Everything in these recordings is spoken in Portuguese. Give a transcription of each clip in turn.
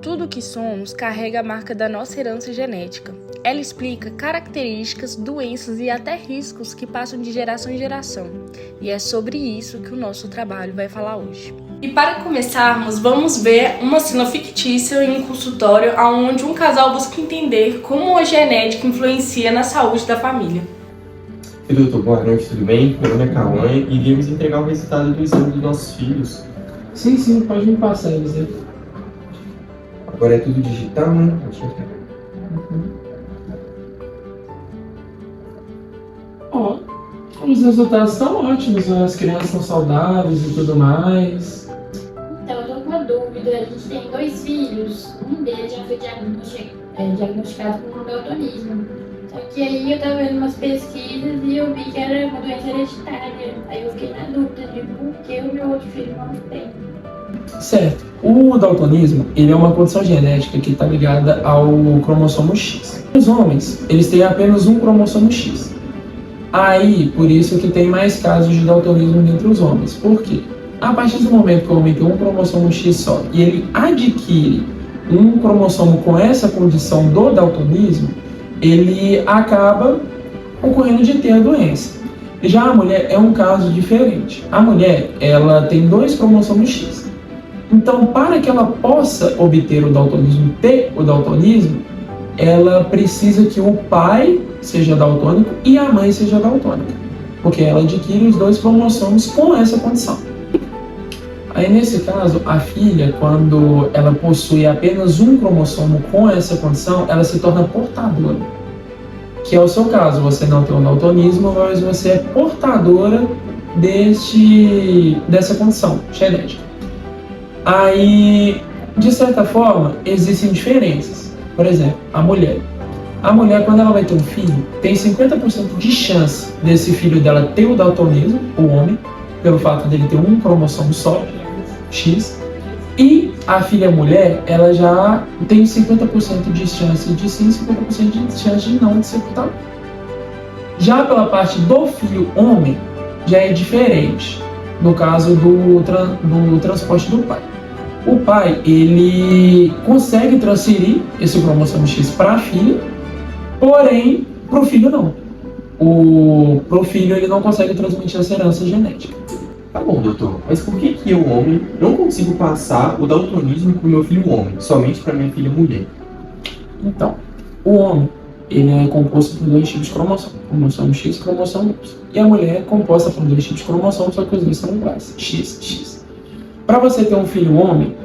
Tudo o que somos carrega a marca da nossa herança genética. Ela explica características, doenças e até riscos que passam de geração em geração. E é sobre isso que o nosso trabalho vai falar hoje. E para começarmos, vamos ver uma cena fictícia em um consultório onde um casal busca entender como a genética influencia na saúde da família. Oi, doutor, boa noite, tudo bem? Meu nome é Cauã e iríamos entregar o resultado do exame dos nossos filhos. Sim, pode me passar eles aí. Agora é tudo digital, né? Ó, os resultados estão ótimos, né? As crianças estão saudáveis e tudo mais. Então, eu tô com uma dúvida. A gente tem 2 filhos. Um deles já foi diagnosticado com daltonismo. Só que aí eu tava vendo umas pesquisas e eu vi que era uma doença hereditária. Aí eu fiquei na dúvida de por que o meu outro filho não tem. Certo. O daltonismo, ele é uma condição genética que está ligada ao cromossomo X. Os homens, eles têm apenas um cromossomo X. Aí, por isso que tem mais casos de daltonismo entre os homens. Por quê? A partir do momento que o homem tem um cromossomo X só e ele adquire um cromossomo com essa condição do daltonismo, ele acaba ocorrendo de ter a doença. Já a mulher é um caso diferente. A mulher, ela tem 2 cromossomos X. Então, para que ela possa obter o daltonismo, ter o daltonismo, ela precisa que o pai seja daltônico e a mãe seja daltônica, porque ela adquire os 2 cromossomos com essa condição. Aí, nesse caso, a filha, quando ela possui apenas um cromossomo com essa condição, ela se torna portadora. Que é o seu caso, você não tem o daltonismo, mas você é portadora dessa condição genética. Aí, de certa forma, existem diferenças. Por exemplo, a mulher. A mulher, quando ela vai ter um filho, tem 50% de chance desse filho dela ter o daltonismo, o homem, pelo fato dele ter um cromossomo só, X. E a filha mulher, ela já tem 50% de chance de sim, 50% de chance de não de ser portador. Já pela parte do filho homem, já é diferente. No caso do transporte do pai. O pai, ele consegue transferir esse cromossomo X para a filha, porém, para o filho não. Para o filho, ele não consegue transmitir essa herança genética. Tá bom, doutor, mas por que eu, homem, não consigo passar o daltonismo para o meu filho homem, somente para minha filha mulher? Então, o homem, ele é composto por 2 tipos de cromossomo, cromossomo X e cromossomo Y. E a mulher é composta por 2 tipos de cromossomo, só que os 2 são iguais, X. Para você ter um filho homem,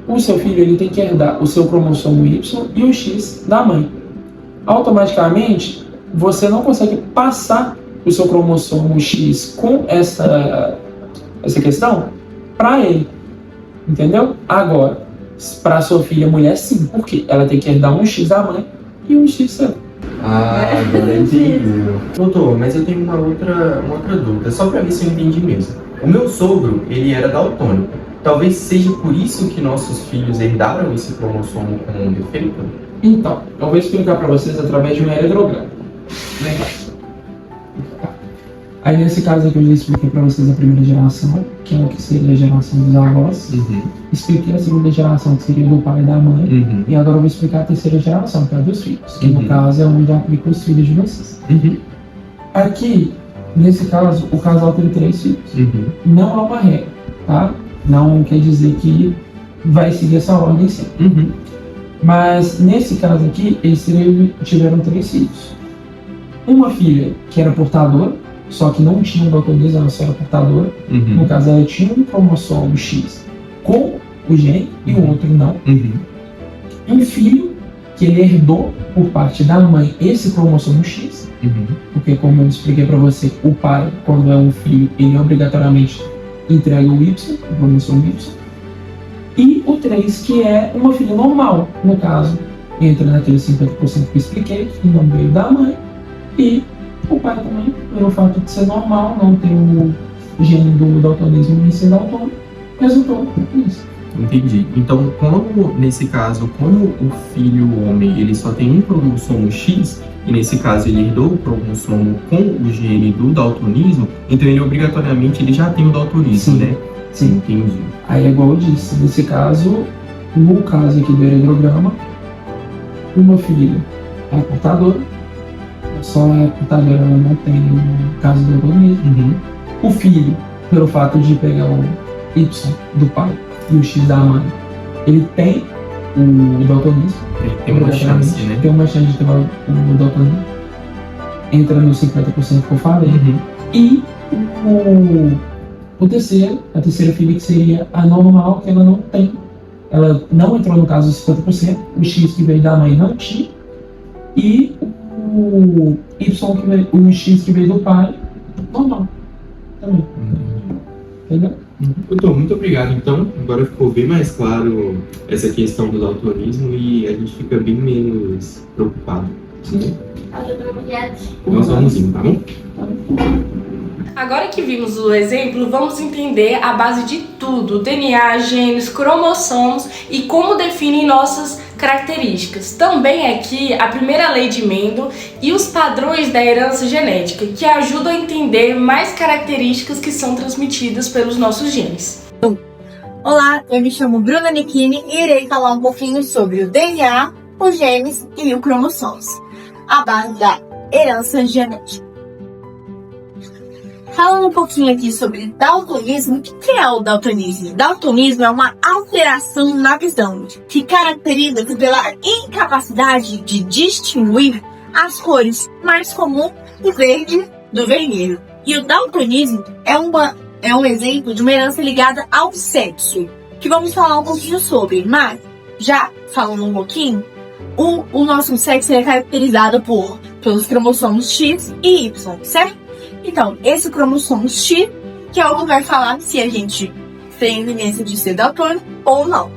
o seu filho ele tem que herdar o seu cromossomo Y e o X da mãe. Automaticamente, você não consegue passar o seu cromossomo X com essa questão para ele, entendeu? Agora, para sua filha mulher, sim, porque ela tem que herdar um X da mãe e um X seu. Agora entendi. Doutor, mas eu tenho uma outra dúvida, só para ver se eu entendi mesmo. O meu sogro, ele era daltônico. Talvez seja por isso que nossos filhos herdaram esse cromossomo com um defeito? Então, eu vou explicar para vocês através de um aerograma. Legal. Aí nesse caso aqui eu já expliquei para vocês a primeira geração, que é o que seria a geração dos avós. Expliquei a segunda geração, que seria do pai e da mãe. E agora eu vou explicar a terceira geração, que é a dos filhos, que no caso é onde aplica os filhos de vocês. Aqui, nesse caso, o casal tem 3 filhos. Não é uma regra, tá? Não quer dizer que vai seguir essa ordem sempre. Mas nesse caso aqui, eles tiveram 3 filhos. Uma filha que era portadora, só que não tinha o daltonismo, ela só era portadora. No caso, ela tinha um cromossomo X com o gene e o outro não. Um filho que ele herdou por parte da mãe esse cromossomo X, porque como eu expliquei para você, o pai, quando é um filho, ele obrigatoriamente entrega o Y, o cromossomo Y. E o 3, que é uma filha normal, no caso, entra naqueles 50% que eu expliquei, que não veio da mãe, e o pai também, pelo fato de ser normal, não ter o gene do daltonismo e ser daltônico, resultou nisso. Entendi. Então, nesse caso, como o filho homem ele só tem um cromossomo X, e nesse caso ele herdou o cromossomo com o gene do daltonismo, então ele obrigatoriamente ele já tem o daltonismo, Sim. né? Sim. Entendi. Aí é igual eu disse, nesse caso, No caso aqui do heredograma, uma filha é portadora, só é portadora, ela não tem o caso do daltonismo. O filho, pelo fato de pegar o Y do pai e o X da mãe, ele tem o daltonismo. Ele tem uma chance, né? Tem uma chance de ter o daltonismo. Entra nos 50% que eu falei. E a terceira filha, que seria a normal, que ela não tem. Ela não entrou no caso dos 50%, o X que veio da mãe não tinha, e o Y que veio, o X que veio do pai, normal. Também. Entendeu? Doutor, muito obrigado. Então, agora ficou bem mais claro essa questão do daltonismo e a gente fica bem menos preocupado. Sim. Nós vamos indo, tá bom? Agora que vimos o exemplo, vamos entender a base de tudo: DNA, genes, cromossomos e como definem nossas características. Também aqui a primeira lei de Mendel e os padrões da herança genética, que ajudam a entender mais características que são transmitidas pelos nossos genes. Olá, eu me chamo Bruna Nikini e irei falar um pouquinho sobre o DNA, os genes e os cromossomos, a base da herança genética. Falando um pouquinho aqui sobre daltonismo, o que é o daltonismo? Daltonismo é uma alteração na visão, que caracteriza pela incapacidade de distinguir as cores mais comuns do verde do vermelho. E o daltonismo é um exemplo de uma herança ligada ao sexo, que vamos falar um pouquinho sobre, mas já falando um pouquinho, o nosso sexo é caracterizado pelos cromossomos X e Y, certo? Então, esse cromossomo X, que é o que vai falar se a gente tem evidência de ser daltônico ou não.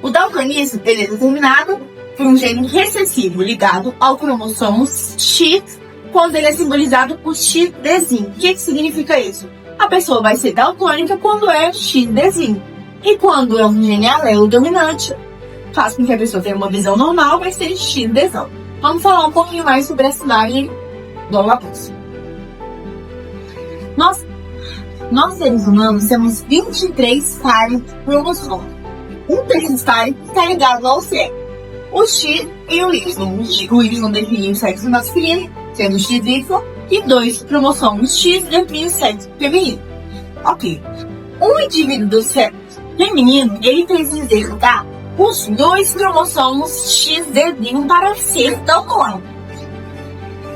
O daltonismo ele é determinado por um gene recessivo ligado ao cromossomo X, quando ele é simbolizado por XDzinho. O que significa isso? A pessoa vai ser daltônica quando é XDzinho. E quando é um gene alelo dominante, faz com que a pessoa tenha uma visão normal, vai ser XDzão. Vamos falar um pouquinho mais sobre essa imagem logo após. Nós seres humanos temos 23 pares de cromossomos. Um desses pares está ligado ao sexo, o X e o Y. O Y define o sexo masculino, sendo o XY, e 2 cromossomos X definem o sexo feminino. Ok. Um indivíduo do sexo feminino, ele precisa herdar os 2 cromossomos XDzinho para ser daltônico.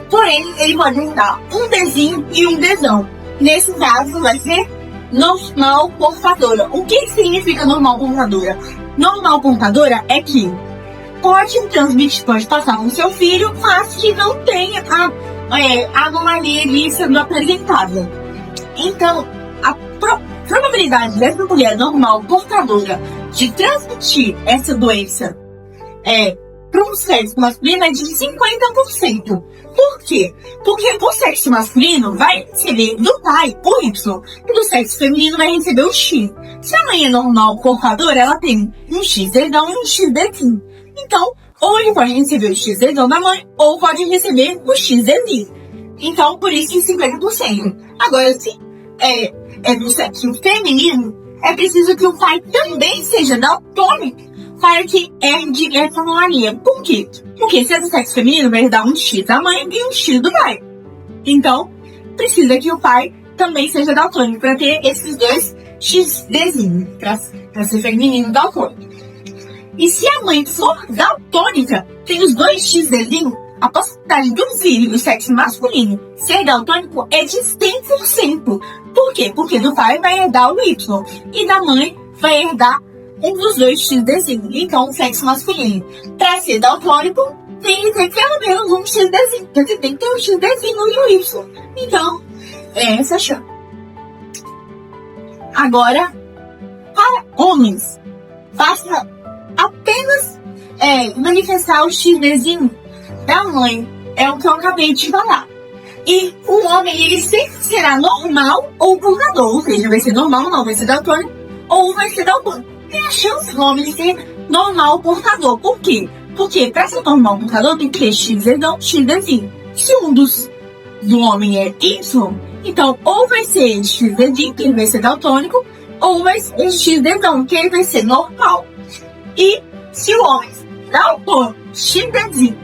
Porém, ele pode herdar um Dzinho e um Dzão. Nesse caso, vai ser normal portadora. O que significa normal portadora? Normal portadora é que pode transmitir, pode passar com seu filho, mas que não tenha a anomalia ali sendo apresentada. Então, a probabilidade dessa mulher normal portadora de transmitir essa doença para um sexo masculino é de 50%. Por quê? Porque o sexo masculino vai receber do pai o Y e do sexo feminino vai receber o X. Se a mãe é normal portadora, ela tem um XDzão e um XDzinho. Então, ou ele pode receber o XDzão da mãe, ou pode receber o XDzinho. Então, por isso que 50%. Agora, se é do sexo feminino, é preciso que o pai também seja daltônico para que herde essa anomalia. Por quê? Porque se é do sexo feminino, vai herdar um X da mãe e um X do pai. Então, precisa que o pai também seja daltônico para ter esses 2 XDzinhos, para ser feminino daltônico. E se a mãe for daltônica, tem os 2 XDzinhos, a possibilidade do filho do sexo masculino ser daltônico é de 100%. Por quê? Porque do pai vai herdar o Y e da mãe vai herdar um dos 2 XDzinhos. Então, o sexo masculino, para ser daltônico, tem que ter pelo menos um XDzinho. Porque tem que ter um XDzinho e um Y. Então, é essa a chave. Agora, para homens, basta apenas manifestar o XDzinho da mãe. É o que eu acabei de falar. E o homem, ele sempre será normal ou portador. Ou seja, vai ser normal, não vai ser daltônico, ou vai ser daltônico. Tem a chance do homem ser normal portador. Por quê? Porque para ser normal portador tem que ter XDzão, XDzinho. Se um do homem é Y, então ou vai ser XDzinho, que ele vai ser daltônico, ou vai ser XDzão, que ele vai ser normal. E se o homem daltônico XZ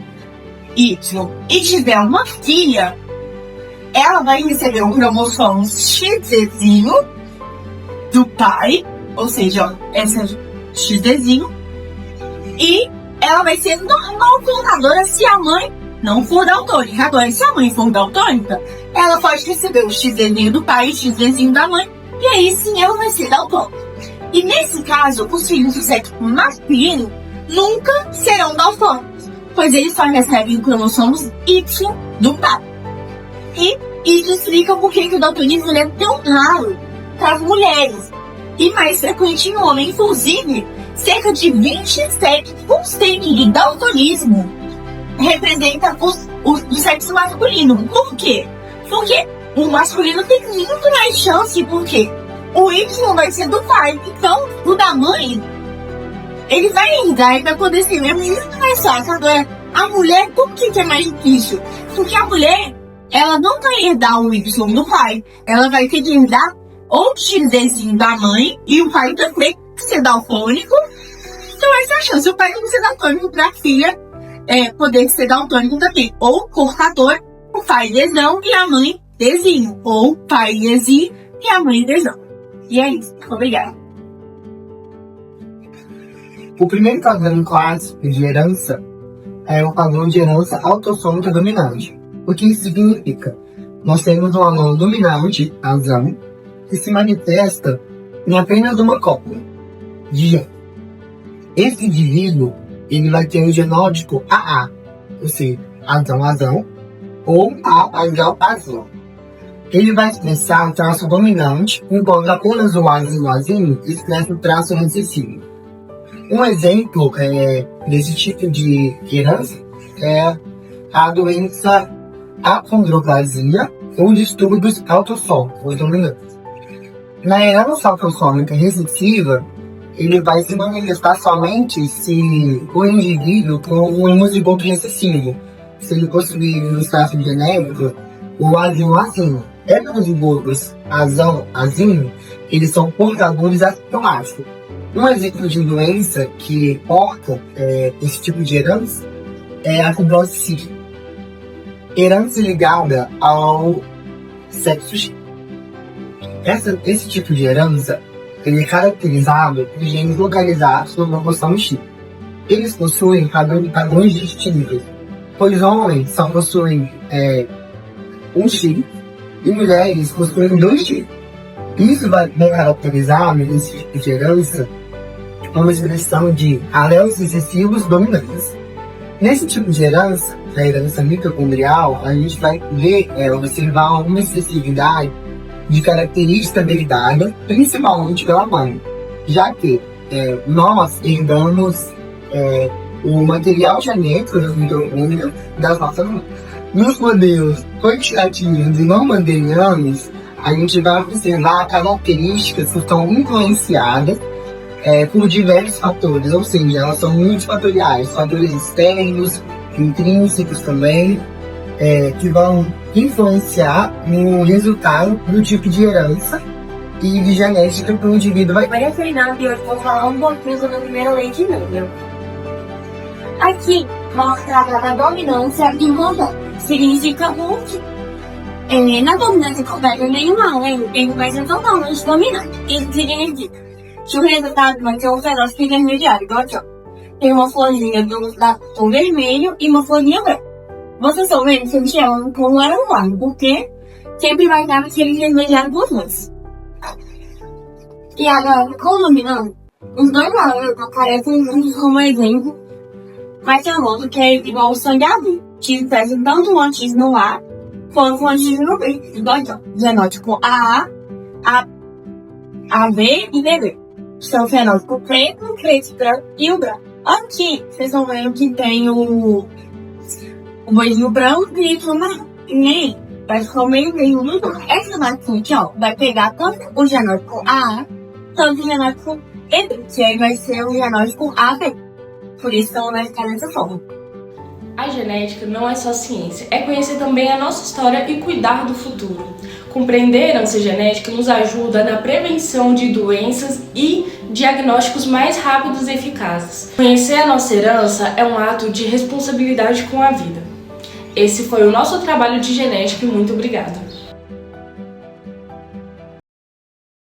Y e tiver uma filha, ela vai receber um cromossomo XZzinho do pai, ou seja, essa XZzinho, e ela vai ser normal portadora se a mãe não for daltônica. Agora, se a mãe for daltônica, ela pode receber o XZzinho do pai e o XZzinho da mãe, e aí sim ela vai ser daltônica. E nesse caso, os filhos do sexo masculino nunca serão daltônicos, pois eles só recebem cromossomos Y do pai. E isso explica por que o daltonismo é tão raro para as mulheres e mais frequente no homem. Inclusive, cerca de 27% do daltonismo representa o sexo masculino. Por quê? Porque o masculino tem muito mais chance, porque o Y vai ser do pai, então o da mãe ele vai herdar e vai poder ser mesmo muito mais fácil. Agora, a mulher, por que é mais difícil? Porque a mulher, ela não vai herdar o Y do pai, ela vai ter que herdar ou o XZzinho da mãe, e o pai também ser daltônico. Então essa é a chance, o pai tem que ser daltônico para a filha poder ser daltônico também. Ou portador, o pai Dzão e a mãe Dzinho. Ou pai Dzinho e a mãe Dzão. E é isso, obrigada. O primeiro padrão clássico de herança é o padrão de herança autossômica dominante. O que isso significa? Nós temos um aluno dominante, Azão, que se manifesta em apenas uma cópula de gene. Esse indivíduo, ele vai ter o genótipo AA, ou seja, Azão, ou Azão. Ele vai expressar o traço dominante, enquanto apenas o Azinho expressa o traço recessivo. Um exemplo desse tipo de herança é a doença acondroplasia ou distúrbios autossômicos dominantes. Na herança autossômica recessiva, ele vai se manifestar somente se o indivíduo com um homozigoto recessivo, se ele possuir no traço genético o Azinho. Heterozigotos Azinho, eles são portadores assintomáticos. Um exemplo de doença que porta esse tipo de herança é a fibrose cística. Herança ligada ao sexo X. Esse tipo de herança ele é caracterizado por genes localizados no cromossomo X. Eles possuem padrões distintos, pois homens só possuem um X e mulheres possuem 2 X. Isso vai caracterizar nesse tipo de herança uma expressão de alelos recessivos dominantes. Nesse tipo de herança, a herança mitocondrial, a gente vai observar uma excessividade de característica herdada, principalmente pela mãe, já que nós herdamos o material genético das mitocôndrias das nossas mães. Nos modelos quantitativos e não mendelianos, a gente vai observar características que estão influenciadas por diversos fatores, ou seja, elas são multifatoriais, fatores externos, intrínsecos também, que vão influenciar no resultado do tipo de herança e de genética que o indivíduo vai. Maria Fernanda, e hoje vou falar um pouquinho sobre a primeira lei de Mendel. Aqui mostra a dominância incompleta. Significa que na dominância completa nenhuma lei vai ser totalmente dominante. Isso significa que o resultado vai ser um pedaço intermediário, igual aqui, ó. Tem uma florzinha do tom vermelho e uma florzinha branca. Vocês estão vendo que eles chamam como aranguá, porque sempre vai dar aquele intermediário por dois. E agora, com o dominante, os dois lados aparecem juntos como exemplo mais famoso, que é igual ao sangue azul, que expressa tanto o antígeno no A quanto o antígeno no B. Igual aqui, ó. Genótipo AA, AB e BB. São fenótipo preto, branco e o branco. Aqui, vocês estão vendo que tem o boizinho branco e o marrom. E vai ficar meio no branco. Essa máquina aqui, ó, vai pegar tanto o genótipo AA, tanto o genótipo EB, que aí vai ser o genótipo AB. Por isso ela vai ficar dessa forma. A genética não é só ciência, é conhecer também a nossa história e cuidar do futuro. Compreender a herança genética nos ajuda na prevenção de doenças e diagnósticos mais rápidos e eficazes. Conhecer a nossa herança é um ato de responsabilidade com a vida. Esse foi o nosso trabalho de genética e muito obrigada!